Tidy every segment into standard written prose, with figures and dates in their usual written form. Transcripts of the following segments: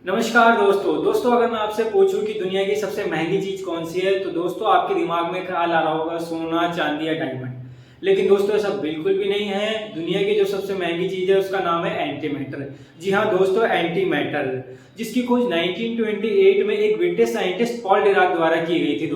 नमस्कार दोस्तों अगर मैं आपसे पूछूं कि दुनिया की सबसे महंगी चीज कौन सी है तो दोस्तों आपके दिमाग में ख्याल आ रहा होगा सोना, चांदी या डायमंड। लेकिन दोस्तों ऐसा बिल्कुल भी नहीं है। दुनिया की जो सबसे महंगी चीज है उसका नाम है एंटी मैटर। जी हाँ दोस्तों, एंटी मैटर, जिसकी खोज 1928 में एक ब्रिटिश साइंटिस्ट पॉल डिराक द्वारा की गई थी।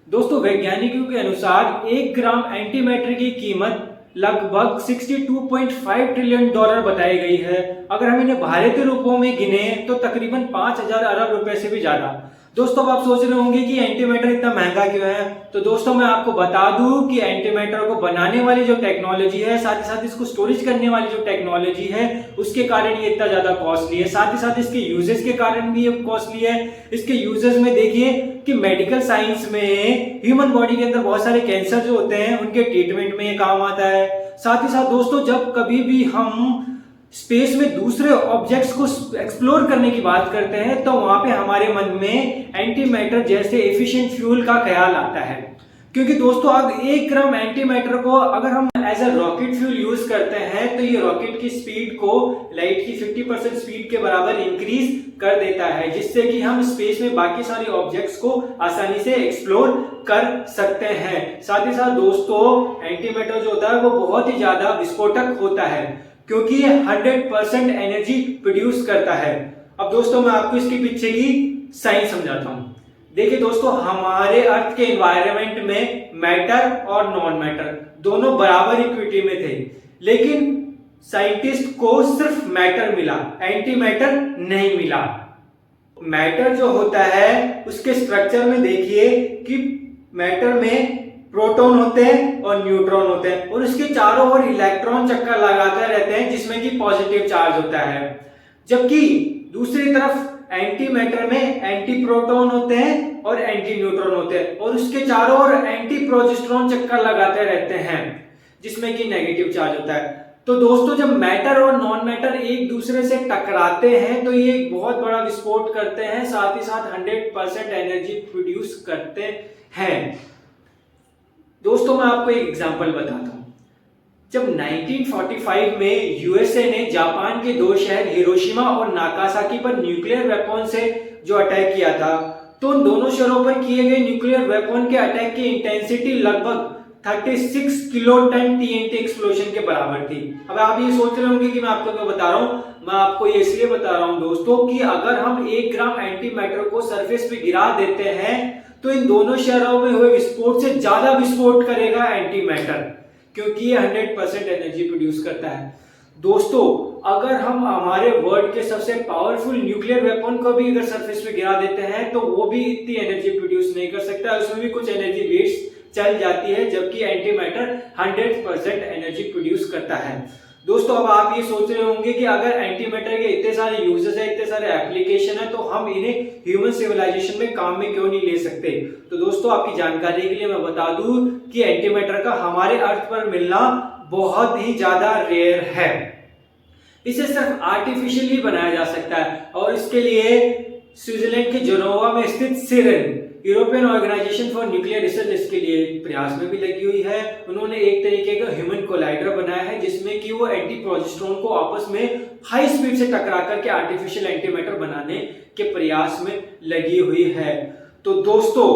दोस्तों वैज्ञानिकों के अनुसार 1 ग्राम एंटी मैटर की कीमत लगभग 62.5 ट्रिलियन डॉलर बताई गई है। अगर हम इन्हें भारतीय रुपयों में गिने तो तकरीबन 5000 अरब रुपए से भी ज्यादा। दोस्तों अब आप सोच रहे होंगे कि एंटी मैटर इतना महंगा क्यों है। तो दोस्तों मैं आपको बता दूं कि एंटी मैटर को बनाने वाली जो टेक्नोलॉजी है, साथ ही साथ इसको स्टोरेज करने वाली जो टेक्नोलॉजी है, उसके कारण ये इतना ज्यादा कॉस्टली है। साथ ही साथ इसके यूजेस के कारण भी ये कॉस्टली है। इसके यूजेस में देखिए कि मेडिकल साइंस में ह्यूमन बॉडी के अंदर बहुत सारे कैंसर जो होते हैं उनके ट्रीटमेंट में ये काम आता है। साथ ही साथ दोस्तों जब कभी भी हम स्पेस में दूसरे ऑब्जेक्ट्स को एक्सप्लोर करने की बात करते हैं तो वहां पे हमारे मन में एंटी मैटर जैसे एफिशिएंट फ्यूल का ख्याल आता है। क्योंकि दोस्तों अब 1 ग्राम एंटी मैटर को अगर हम as a rocket fuel use करते हैं तो ये रॉकेट की स्पीड को लाइट की 50% स्पीड के बराबर इंक्रीज कर देता है, जिससे कि हम स्पेस में बाकी सारे ऑब्जेक्ट्स को आसानी से एक्सप्लोर कर सकते हैं। साथ ही साथ दोस्तों एंटी मैटर जो होता है वो बहुत ही ज्यादा विस्फोटक होता है क्योंकि ये 100% एनर्जी प्रोड्यूस करता है। अब दोस्तों मैं आपको इसके पीछे की साइंस समझाता हूं। देखिए दोस्तों, हमारे अर्थ के एनवायरनमेंट में मैटर और नॉन मैटर दोनों बराबर इक्विटी में थे, लेकिन साइंटिस्ट को सिर्फ मैटर मिला, एंटी मैटर नहीं मिला। मैटर जो होता है उसके स्ट्रक्चर में देखिए कि मैटर में प्रोटॉन होते हैं और न्यूट्रॉन होते हैं और उसके चारों ओर इलेक्ट्रॉन चक्कर लगाते रहते हैं जिसमें कि पॉजिटिव चार्ज होता है। जबकि दूसरी तरफ एंटी मैटर में एंटी प्रोटॉन होते हैं और एंटी न्यूट्रॉन होते हैं और उसके चारों ओर एंटी प्रोजेस्ट्रॉन चक्कर लगाते रहते हैं जिसमें कि नेगेटिव चार्ज होता है। तो दोस्तों जब मैटर और नॉन मैटर एक दूसरे से टकराते हैं तो ये एक बहुत बड़ा विस्फोट करते हैं, साथ ही साथ 100% एनर्जी प्रोड्यूस करते हैं। दोस्तों मैं आपको एक एग्जांपल बताता हूं। जब 1945 में यूएसए ने जापान के 2 शहर हिरोशिमा और नागासाकी पर न्यूक्लियर वेपन से जो अटैक किया था, तो उन दोनों शहरों पर किए गए न्यूक्लियर वेपन के अटैक की इंटेंसिटी लगभग 36 किलोटन टीएनटी एक्सप्लोजन के बराबर थी। अब आप ये सोच रहे होंगे कि मैं आपको क्यों बता रहा हूं। मैं आपको ये इसलिए बता रहा हूं दोस्तों कि अगर हम 1 ग्राम एंटी मैटर को सरफेस पे गिरा देते हैं तो इन दोनों शहरों में हुए विस्फोट से ज्यादा विस्फोट करेगा एंटी मैटर, क्योंकि ये 100% एनर्जी प्रोड्यूस करता है। दोस्तों अगर हम हमारे वर्ल्ड के सबसे पावरफुल न्यूक्लियर वेपन को भी अगर सरफेस पे गिरा देते हैं तो वो भी इतनी एनर्जी प्रोड्यूस नहीं कर सकता, उसमें भी कुछ एनर्जी वेस्ट चल जाती है, जबकि एंटी मैटर 100% एनर्जी प्रोड्यूस करता है। दोस्तों अब आप ये सोच रहे होंगे कि अगर एंटी मैटर के इतने सारे यूजेस है, इतने सारे एप्लीकेशन है, तो हम इन्हें ह्यूमन सिविलाइजेशन में काम में क्यों नहीं ले सकते। तो दोस्तों आपकी जानकारी के लिए मैं बता दूं कि एंटी मैटर का हमारे अर्थ पर मिलना बहुत ही ज्यादा रेयर है। इसे सिर्फ आर्टिफिशियली बनाया जा सकता है और इसके लिए स्विट्जरलैंड के जेनेवा में स्थित CERN European Organization for Nuclear Research इसके लिए प्रयास में भी लगी हुई है। उन्होंने एक तरीके का ह्यूमन कोलाइडर बनाया है जिसमें कि वो एंटी प्रोजेस्ट्रॉन को आपस में हाई स्पीड से टकरा करके आर्टिफिशियल एंटी मैटर बनाने के प्रयास में लगी हुई है। तो दोस्तों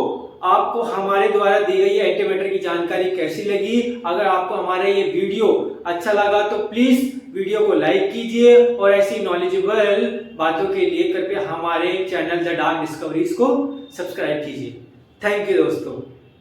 आपको हमारे द्वारा दी गई एंटी मैटर की जानकारी कैसी लगी? अगर आपको हमारा ये वीडियो अच्छा लगा तो प्लीज वीडियो को लाइक कीजिए और ऐसी नॉलेजेबल बातों के लिए कृपया हमारे चैनल द डार्क डिस्कवरीज को सब्सक्राइब कीजिए। थैंक यू दोस्तों।